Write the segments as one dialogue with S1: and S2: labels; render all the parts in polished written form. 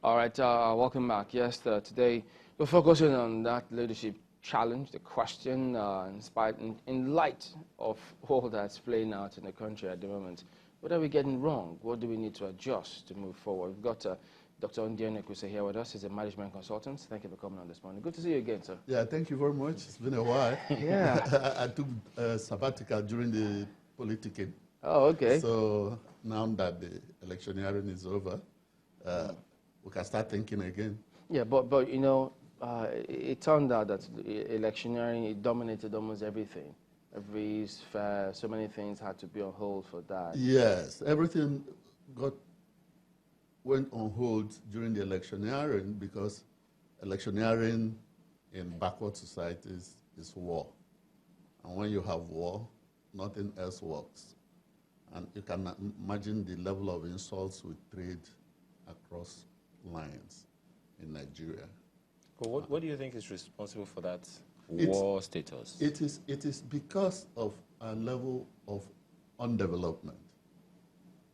S1: All right, welcome back. Yes, today we're focusing on that leadership challenge, the question, in light of all that's playing out in the country at the moment. What are we getting wrong? What do we need to adjust to move forward? We've got Dr. Onuekwusi here with us. He's a management consultant. Thank you for coming on this morning. Good to see you again, sir.
S2: Yeah, thank you very much. It's been a while.
S1: Yeah.
S2: I took sabbatical during the politicking.
S1: Oh, okay.
S2: So now that the electioneering is over, we can start thinking again.
S1: Yeah, but you know, it turned out that electioneering, it dominated almost everything. Every sphere, so many things had to be on hold for that.
S2: Yes, everything went on hold during the electioneering because electioneering in backward societies is war. And when you have war, nothing else works. And you can imagine the level of insults we trade across lines in Nigeria.
S3: Well, what do you think is responsible for that war status?
S2: It is because of a level of undevelopment.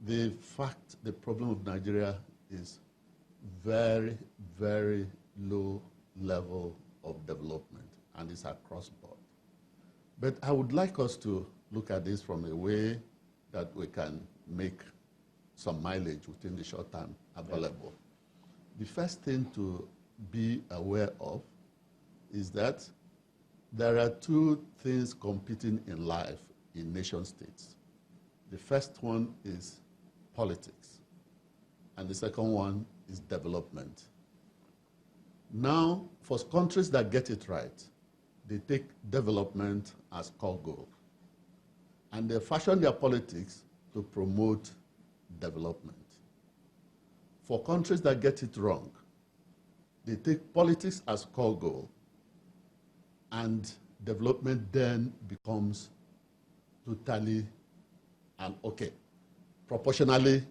S2: The problem of Nigeria is very, very low level of development, and it's across board. But I would like us to look at this from a way that we can make some mileage within the short time available. The first thing to be aware of is that there are two things competing in life in nation states. The first one is politics, and the second one is development. Now, for countries that get it right, they take development as core goal, and they fashion their politics to promote development. For countries that get it wrong, they take politics as core goal, and development then becomes totally and proportionally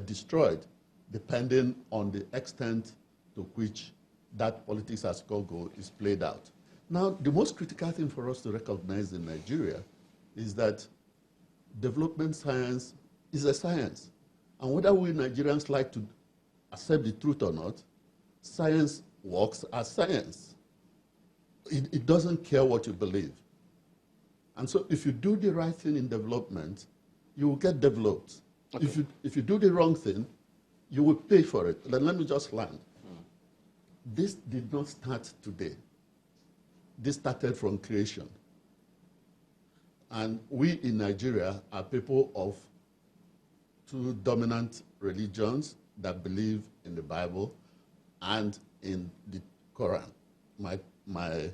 S2: destroyed, depending on the extent to which that politics as core goal is played out. Now, the most critical thing for us to recognize in Nigeria is that development science is a science. And whether we Nigerians like to accept the truth or not, science works as science. It doesn't care what you believe. And so if you do the right thing in development, you will get developed. Okay. If you do the wrong thing, you will pay for it. Let me just land. This did not start today. This started from creation. And we in Nigeria are people of two dominant religions that believe in the Bible and in the Quran. My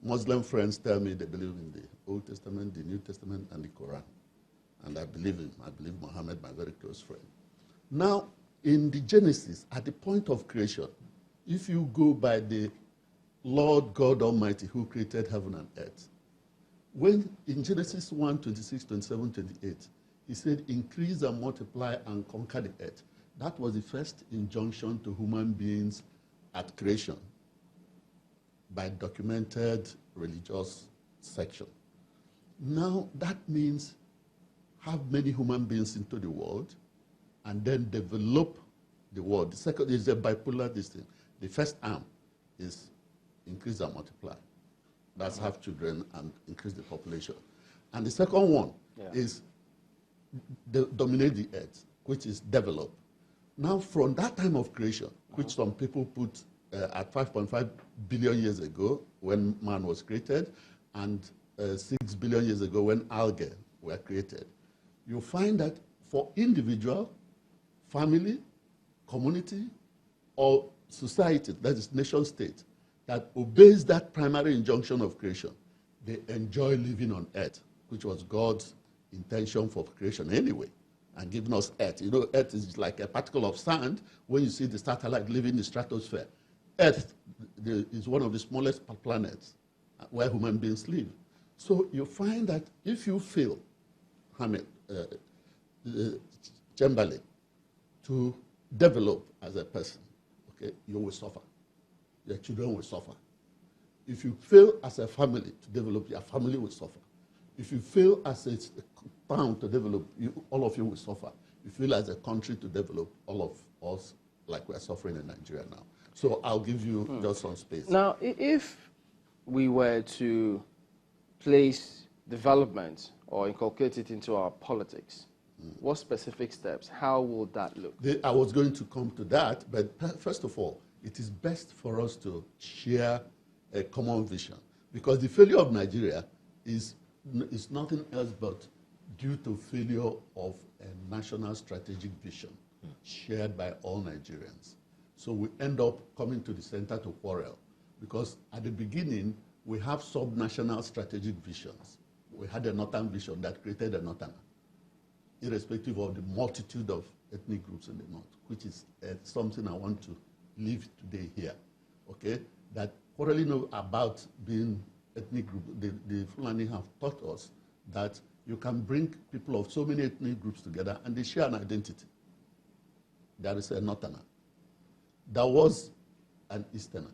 S2: Muslim friends tell me they believe in the Old Testament, the New Testament, and the Quran. And I believe Muhammad, my very close friend. Now, in the Genesis, at the point of creation, if you go by the Lord God Almighty who created heaven and earth, when in Genesis 1, 26, 27, 28, he said, increase and multiply and conquer the earth. That was the first injunction to human beings at creation by documented religious section. Now, that means have many human beings into the world and then develop the world. The second is a bipolar thing. The first arm is increase and multiply. That's have children and increase the population. And the second one is dominate the earth, which is develop. Now, from that time of creation, which some people put at 5.5 billion years ago when man was created, and 6 billion years ago when algae were created, you find that for individual, family, community, or society, that is nation state, that obeys that primary injunction of creation, they enjoy living on earth, which was God's intention for creation anyway, and giving us earth. You know, earth is like a particle of sand when you see the satellite living in the stratosphere. Earth is one of the smallest planets where human beings live. So you find that if you fail, Chamberlain, to develop as a person, okay, you will suffer. Your children will suffer. If you fail as a family to develop, your family will suffer. If you fail as a town to develop, all of you will suffer. If you fail as a country to develop, all of us like we're suffering in Nigeria now. So I'll give you just some space.
S1: Now, if we were to place development or inculcate it into our politics, what specific steps, how will that look?
S2: I was going to come to that, but first of all, it is best for us to share a common vision, because the failure of Nigeria is nothing else but due to failure of a national strategic vision shared by all Nigerians. So we end up coming to the center to quarrel, because at the beginning, we have sub-national strategic visions. We had a northern vision that created a northern, irrespective of the multitude of ethnic groups in the north, which is something I want to leave today here, okay? That quarreling about being ethnic group, the Fulani have taught us that you can bring people of so many ethnic groups together and they share an identity. There is a northerner. There was an easterner.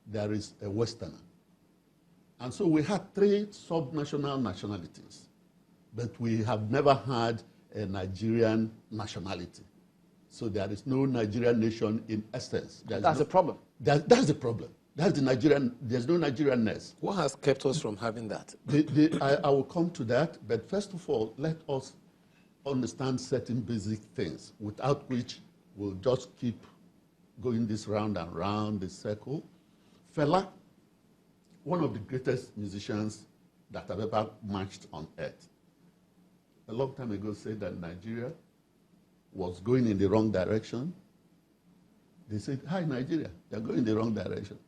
S2: There is a westerner. And so we had three sub-national nationalities, but we have never had a Nigerian nationality. So there is no Nigerian nation in essence.
S1: That's a problem.
S2: That's the problem. That's the Nigerian, there's no Nigerianness.
S3: What has kept us from having that?
S2: I will come to that, but first of all, let us understand certain basic things, without which we'll just keep going this round and round, this circle. Fela, one of the greatest musicians that have ever marched on earth, a long time ago said that Nigeria was going in the wrong direction. They said, hi, Nigeria, you're going in the wrong direction.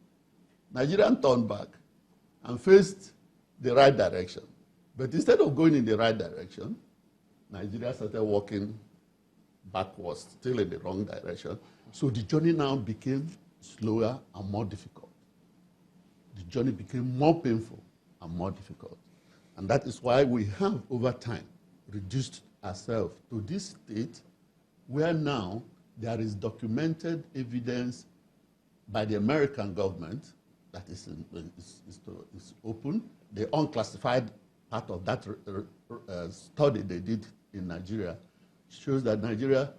S2: Nigeria turned back and faced the right direction. But instead of going in the right direction, Nigeria started walking backwards, still in the wrong direction. So the journey now became slower and more difficult. The journey became more painful and more difficult. And that is why we have, over time, reduced ourselves to this state where now there is documented evidence by the American government that is open. The unclassified part of that study they did in Nigeria shows that Nigeria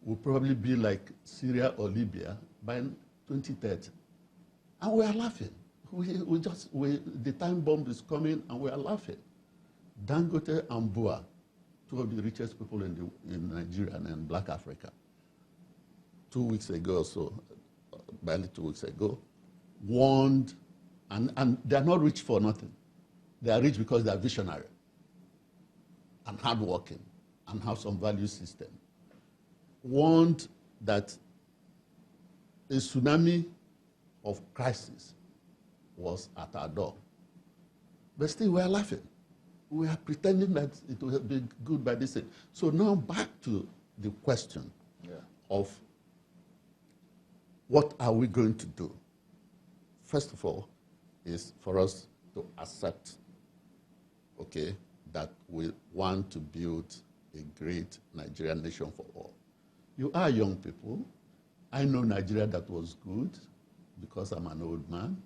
S2: will probably be like Syria or Libya by 2030. And we are laughing. The time bomb is coming and we are laughing. Dangote and Bua, two of the richest people in Nigeria and Black Africa, 2 weeks ago or so, barely 2 weeks ago, warned, and they are not rich for nothing. They are rich because they are visionary and hardworking and have some value system. Warned that a tsunami of crisis was at our door. But still, we are laughing. We are pretending that it will be good by this thing. So now back to the question of what are we going to do? First of all, is for us to accept, okay, that we want to build a great Nigerian nation for all. You are young people. I know Nigeria that was good because I'm an old man,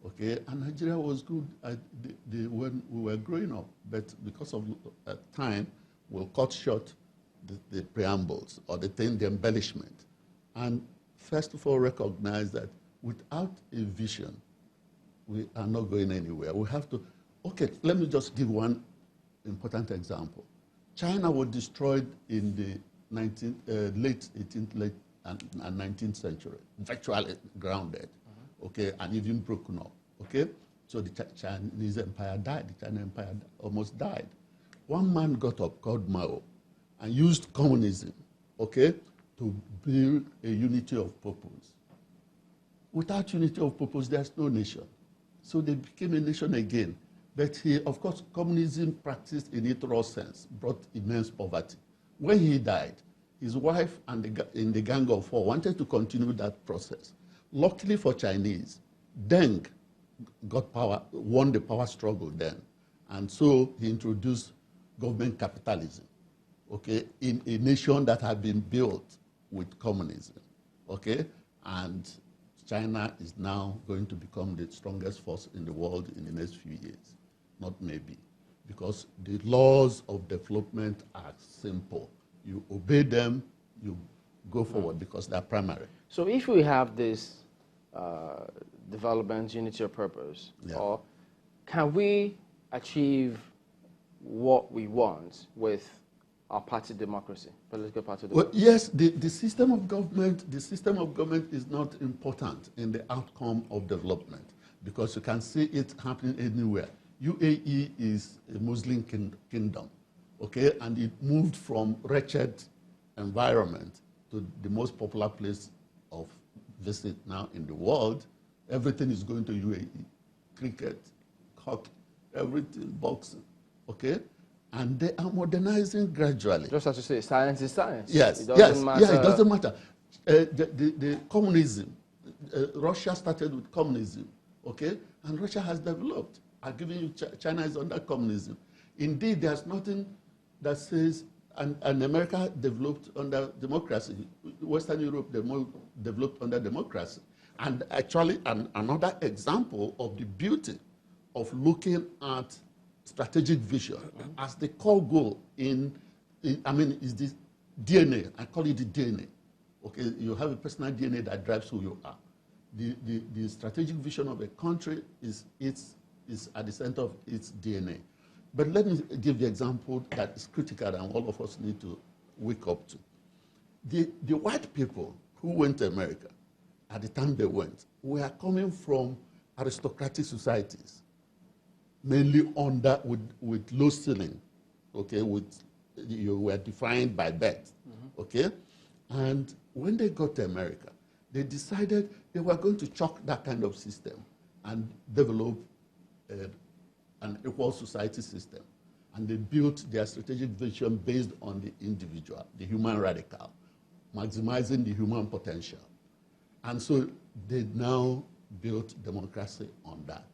S2: okay? And Nigeria was good when we were growing up, but because of time, we'll cut short the preambles or the embellishment. And first of all, recognize that without a vision, we are not going anywhere. We have to, okay, let me just give one important example. China was destroyed in the late 18th and 19th century, virtually grounded, okay, and even broken up, okay? So the Chinese empire died, the China empire almost died. One man got up called Mao and used communism, okay, to build a unity of purpose. Without unity of purpose, there's no nation. So they became a nation again. But he, of course, communism practiced in its raw sense, brought immense poverty. When he died, his wife and in the Gang of Four wanted to continue that process. Luckily for Chinese, Deng got power, won the power struggle then. And so he introduced government capitalism, okay, in a nation that had been built with communism, okay? And China is now going to become the strongest force in the world in the next few years. Not maybe, because the laws of development are simple. You obey them, you go forward because they're primary.
S1: So if we have this development, unity of purpose,
S2: Yeah.
S1: or can we achieve what we want with our party democracy, political party
S2: Well,
S1: democracy?
S2: yes, the system of government is not important in the outcome of development because you can see it happening anywhere. UAE is a Muslim kingdom, okay, and it moved from wretched environment to the most popular place of visit now in the world. Everything is going to UAE, cricket, hockey, everything, boxing, okay? And they are modernizing gradually.
S1: Just as you say, science is science.
S2: Yes,
S1: It doesn't matter.
S2: yeah, it doesn't matter. The communism, Russia started with communism, okay? And Russia has developed. I'm giving you, China is under communism. Indeed, there's nothing that says, and America developed under democracy. Western Europe developed under democracy. And actually, another example of the beauty of looking at strategic vision as the core goal is the DNA. I call it the DNA. Okay, you have a personal DNA that drives who you are. The strategic vision of a country is at the center of its DNA. But let me give the example that is critical and all of us need to wake up to. The white people who went to America at the time they went were coming from aristocratic societies, mainly with low ceiling, okay, you were defined by birth, okay? And when they got to America, they decided they were going to chuck that kind of system and develop an equal society system. And they built their strategic vision based on the individual, the human radical, maximizing the human potential. And so they now built democracy on that.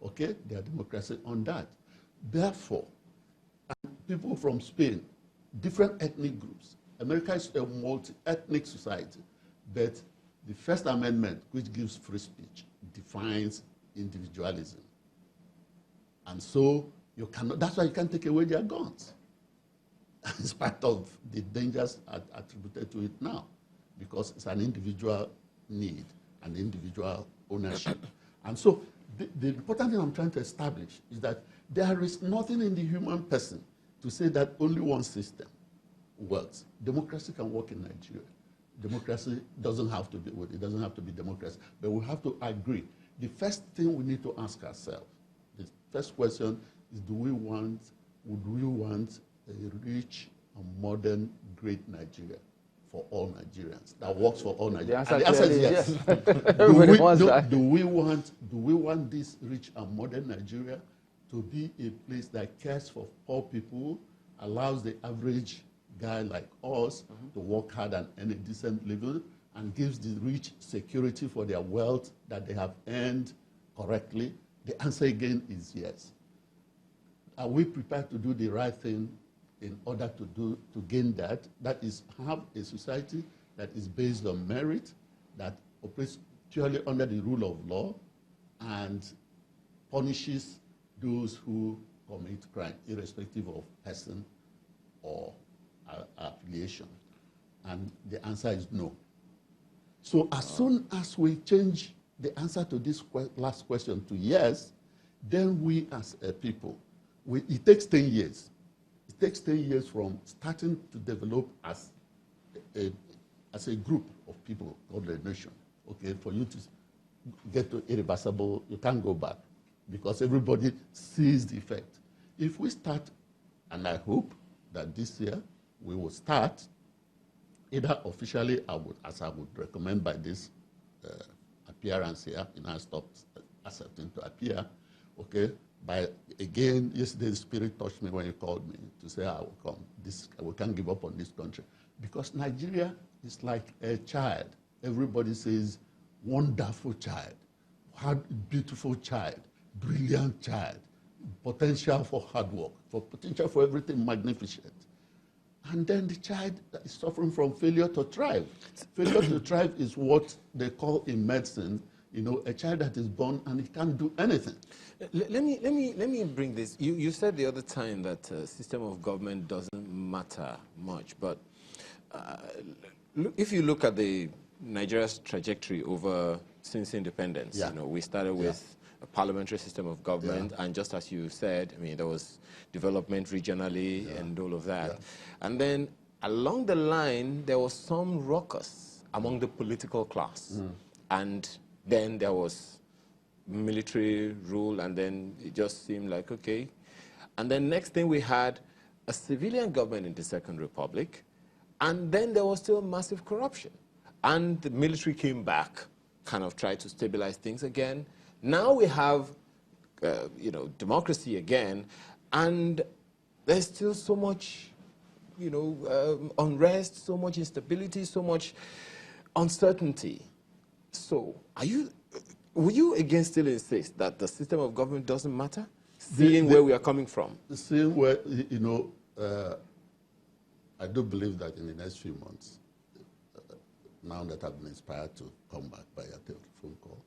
S2: Okay, their democracy on that. Therefore, people from Spain, different ethnic groups. America is a multi-ethnic society, but the First Amendment, which gives free speech, defines individualism. And so you cannot, that's why you can't take away their guns, in spite of the dangers attributed to it now, because it's an individual need and individual ownership. And so the important thing I'm trying to establish is that there is nothing in the human person to say that only one system works. Democracy can work in Nigeria. Democracy doesn't have to be, it doesn't have to be democracy, but we have to agree. The first thing we need to ask ourselves, the first question is, would we want a rich and modern, great Nigeria for all Nigerians, that works for all Nigerians?
S1: The answer is yes.
S2: Everybody
S1: wants that.
S2: Do we want this rich and modern Nigeria to be a place that cares for poor people, allows the average guy like us to work hard and earn a decent living, and gives the rich security for their wealth that they have earned correctly? The answer again is yes. Are we prepared to do the right thing in order to gain that? That is, have a society that is based on merit, that operates purely under the rule of law, and punishes those who commit crime, irrespective of person or affiliation. And the answer is no. So as soon as we change the answer to this last question to yes, then we as a people, it takes 10 years. It takes 10 years from starting to develop as a group of people called a nation, okay, for you to get to irreversible, you can't go back because everybody sees the effect. If we start, and I hope that this year we will start, either officially, as I would recommend by this appearance here, I stopped accepting to appear, okay? Again, yesterday the Spirit touched me when you called me to say I will come. We can't give up on this country. Because Nigeria is like a child. Everybody says, wonderful child, beautiful child, brilliant child, potential for hard work, potential for everything magnificent. And then the child is suffering from failure to thrive. Failure to thrive is what they call in medicine, a child that is born and he can't do anything.
S3: Let me bring this. You said the other time that system of government doesn't matter much, but If you look at the Nigeria's trajectory over since independence,
S2: Yeah.
S3: you know, we started with a parliamentary system of government, and just as you said, I mean, there was development regionally and all of that. And then along the line, there was some ruckus among the political class. And then there was military rule, and then it just seemed like, okay. And then next thing we had a civilian government in the Second Republic, and then there was still massive corruption. And the military came back, kind of tried to stabilize things again. Now we have, you know, democracy again, and there's still so much, you know, unrest, so much instability, so much uncertainty. So, will you again still insist that the system of government doesn't matter, seeing where we are coming from?
S2: Seeing where, you know, I do believe that in the next few months, now that I've been inspired to come back by a telephone call,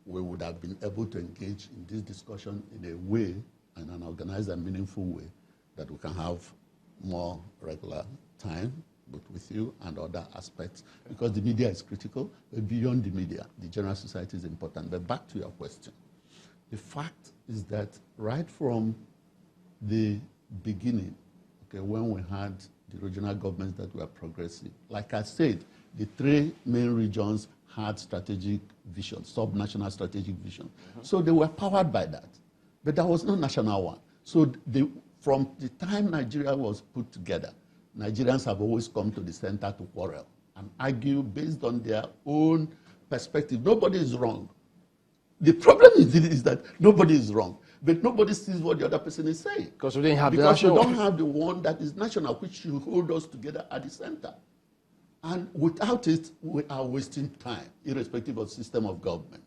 S2: we would have been able to engage in this discussion in a way, in an organized and meaningful way, that we can have more regular time, both with you and other aspects, because the media is critical. But beyond the media, the general society is important. But back to your question. The fact is that right from the beginning, okay, when we had the regional governments that were progressive, like I said, the three main regions had strategic vision, sub-national strategic vision. So they were powered by that. But there was no national one. So from the time Nigeria was put together, Nigerians have always come to the center to quarrel and argue based on their own perspective. Nobody is wrong. The problem is that nobody is wrong, but nobody sees what the other person is saying.
S1: Because we didn't have
S2: because
S1: the
S2: we
S1: national
S2: don't have the one that is national, which should hold us together at the center. And without it, we are wasting time, irrespective of system of government.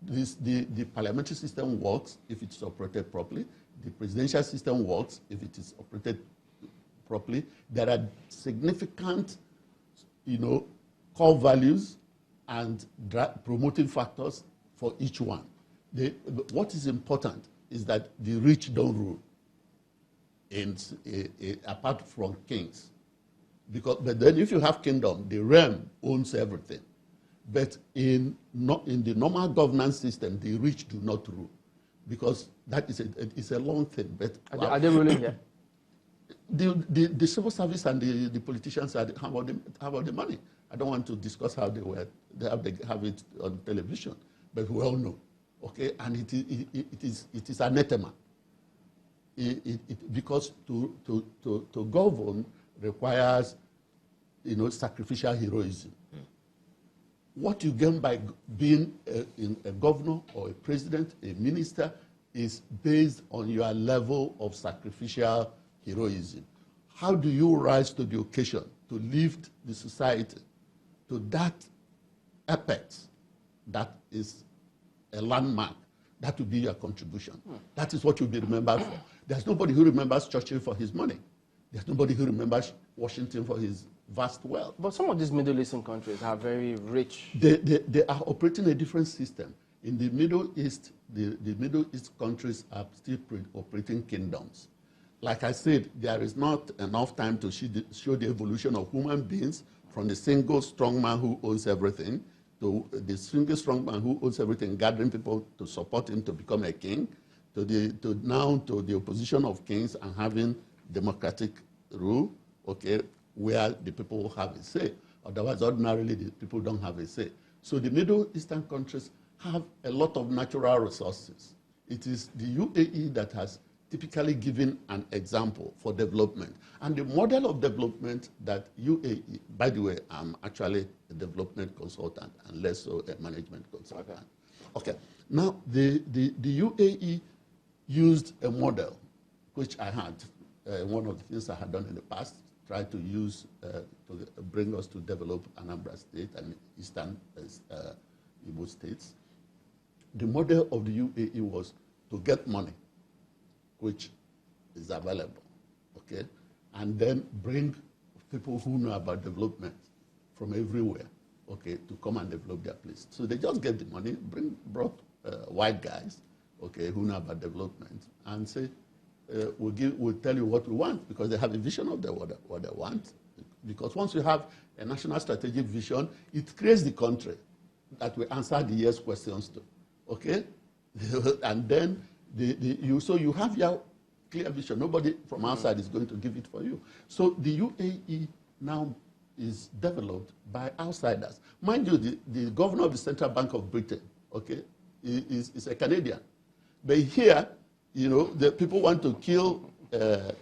S2: The parliamentary system works if it's operated properly. The presidential system works if it is operated properly. There are significant, you know, core values and promoting factors for each one. What is important is that the rich don't rule, apart from kings. But then if you have kingdom, the realm owns everything. But in the normal governance system, the rich do not rule, because that is a long thing. But
S1: are they ruling here?
S2: The civil service and the politicians have about the money. I don't want to discuss how they have it on television, but we all know, okay? And it is anathema. Because to govern requires, you know, sacrificial heroism. What you gain by being a governor or a president, a minister, is based on your level of sacrificial heroism. How do you rise to the occasion to lift the society to that apex that is a landmark? That will be your contribution. That is what you'll be remembered for. There's nobody who remembers Churchill for his money. There's nobody who remembers Washington for his vast wealth.
S1: But some of these Middle Eastern countries are very rich.
S2: They are operating a different system. In the Middle East, the Middle East countries are still operating kingdoms. Like I said, there is not enough time to show the evolution of human beings from the single strong man who owns everything to the single strong man who owns everything, gathering people to support him to become a king, to the opposition of kings and having democratic rule, okay, where the people have a say. Otherwise, ordinarily, the people don't have a say. So the Middle Eastern countries have a lot of natural resources. It is the UAE that has typically given an example for development. And the model of development that UAE, by the way, I'm actually a development consultant and less so a management consultant. Okay. Now, the UAE used a model, which I had, one of the things I had done in the past, tried to use to bring us to develop Anambra State and Eastern Igbo states. The model of the UAE was to get money, which is available, okay, and then bring people who know about development from everywhere, okay, to come and develop their place. So they just get the money, brought white guys, okay, who know about development, and say, we'll tell you what we want, because they have a vision of what they want. Because once you have a national strategic vision, it creates the country that will answer the yes questions to. Okay? And then so you have your clear vision. Nobody from outside is going to give it for you. So the UAE now is developed by outsiders. Mind you, the governor of the Central Bank of Britain, okay, is a Canadian. But here, you know, the people want to kill the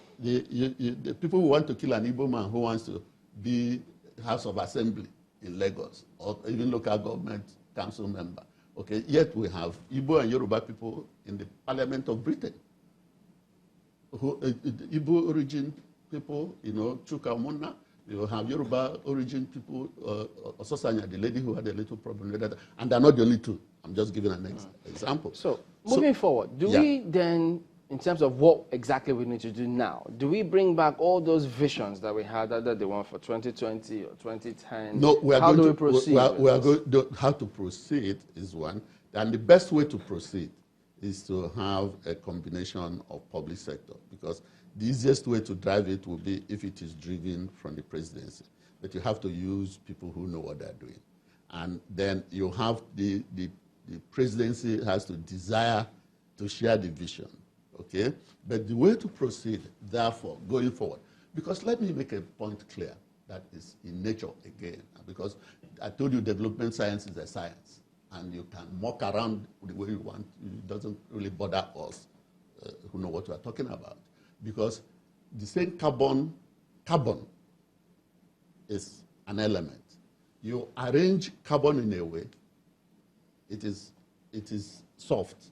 S2: people who want to kill an Igbo man who wants to be House of Assembly in Lagos, or even local government council member. Okay, yet we have Igbo and Yoruba people in the Parliament of Britain. Who, Igbo origin people, you know, Chukwuemeka. You have Yoruba origin people, Ososanya, the lady who had a little problem with that, and they're not the only two. I'm just giving an example.
S1: So, moving forward, do we then, in terms of what exactly we need to do now, do we bring back all those visions that we had, either the one for 2020 or 2010?
S2: No, we are
S1: how
S2: going
S1: do
S2: to
S1: we proceed?
S2: We are going to, how to proceed is one, and the best way to proceed is to have a combination of public sector, because the easiest way to drive it will be if it is driven from the presidency. But you have to use people who know what they're doing. And then you have the presidency has to desire to share the vision, okay? But the way to proceed, therefore, going forward, because let me make a point clear that is in nature again, because I told you development science is a science, and you can mock around the way you want. It doesn't really bother us who know what we are talking about. Because the same carbon is an element. You arrange carbon in a way, it is soft,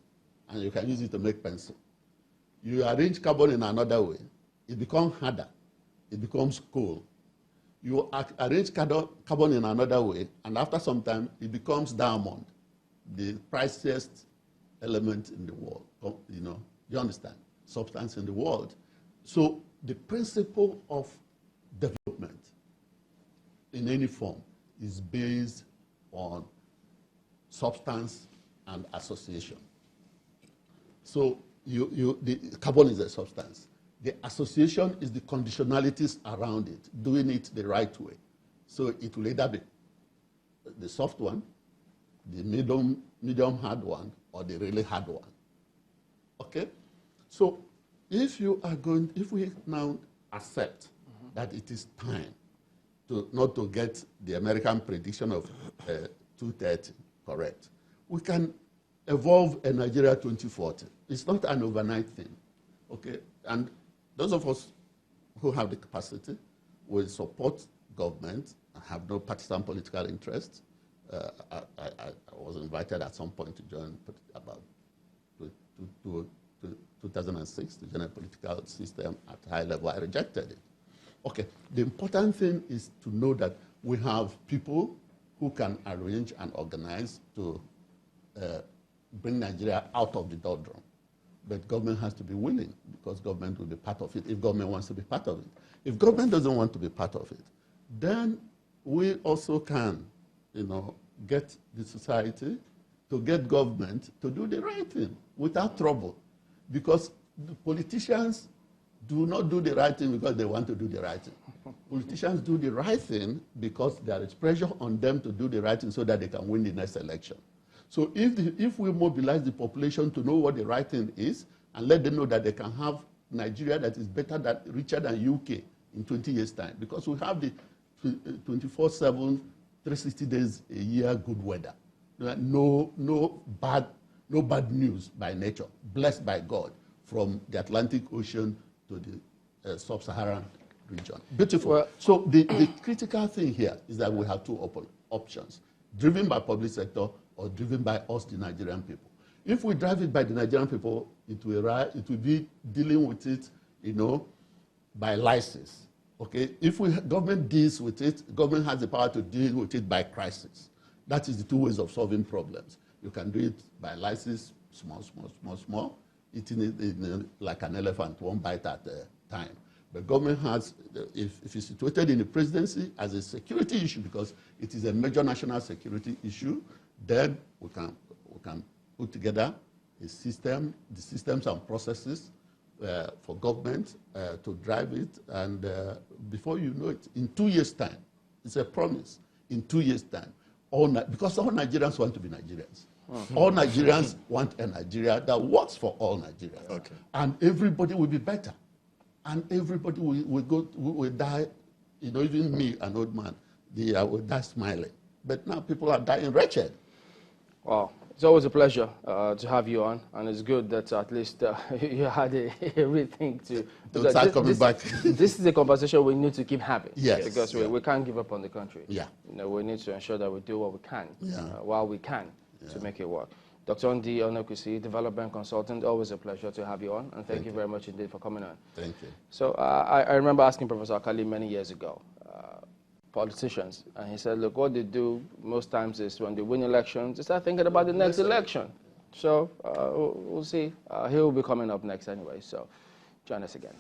S2: and you can use it to make pencil. You arrange carbon in another way, it becomes harder, it becomes coal. You arrange carbon in another way, and after some time, it becomes diamond, the priciest element in the world. You know, you understand? Substance in the world. So the principle of development in any form is based on substance and association. So the carbon is a substance. The association is the conditionalities around it, doing it the right way. So it will either be the soft one, the medium hard one, or the really hard one. Okay? So if we now accept that it is time not to get the American prediction of 230 correct, we can evolve a Nigeria 2040. It's not an overnight thing, okay? And those of us who have the capacity will support government and have no partisan political interest. I was invited at some point to join about 2006, the general political system at high level. I rejected it. Okay, the important thing is to know that we have people who can arrange and organize to bring Nigeria out of the doldrum. But government has to be willing, because government will be part of it if government wants to be part of it. If government doesn't want to be part of it, then we also can, you know, get the society to get government to do the right thing without trouble. Because the politicians do not do the right thing because they want to do the right thing. Politicians do the right thing because there is pressure on them to do the right thing so that they can win the next election. So if we mobilize the population to know what the right thing is and let them know that they can have Nigeria that is richer than UK in 20 years' time, because we have the 24/7, 360 days a year good weather. No bad news by nature, blessed by God, from the Atlantic Ocean to the sub-Saharan region. Beautiful. Well, so the critical thing here is that we have two options, driven by public sector or driven by us, the Nigerian people. If we drive it by the Nigerian people, it will be dealing with it, you know, by license. Okay? If government deals with it, government has the power to deal with it by crisis. That is the two ways of solving problems. You can do it by license, small, eating it like an elephant, one bite at a time. But government has, if it's situated in the presidency as a security issue, because it is a major national security issue, then we can put together a system, the systems and processes for government to drive it, and before you know it, in 2 years' time, it's a promise. In 2 years' time, because all Nigerians want to be Nigerians. All Nigerians want a Nigeria that works for all Nigerians,
S3: Okay.
S2: and everybody will be better, and everybody will die. You know, even me, an old man, I will die smiling. But now people are dying wretched.
S1: Wow. It's always a pleasure to have you on, and it's good that at least you had everything to...
S2: Don't start coming back.
S1: This is a conversation we need to keep having.
S2: Yes.
S1: Because we can't give up on the country.
S2: Yeah.
S1: You know, we need to ensure that we do what we can, while we can, to make it work. Dr. Onuekwusi, development consultant, always a pleasure to have you on, and thank you very much indeed for coming on.
S2: Thank you.
S1: So I remember asking Professor Akali many years ago, politicians, and he said, look, what they do most times is when they win elections, they start thinking about the next election. So we'll see. He will be coming up next anyway, so join us again.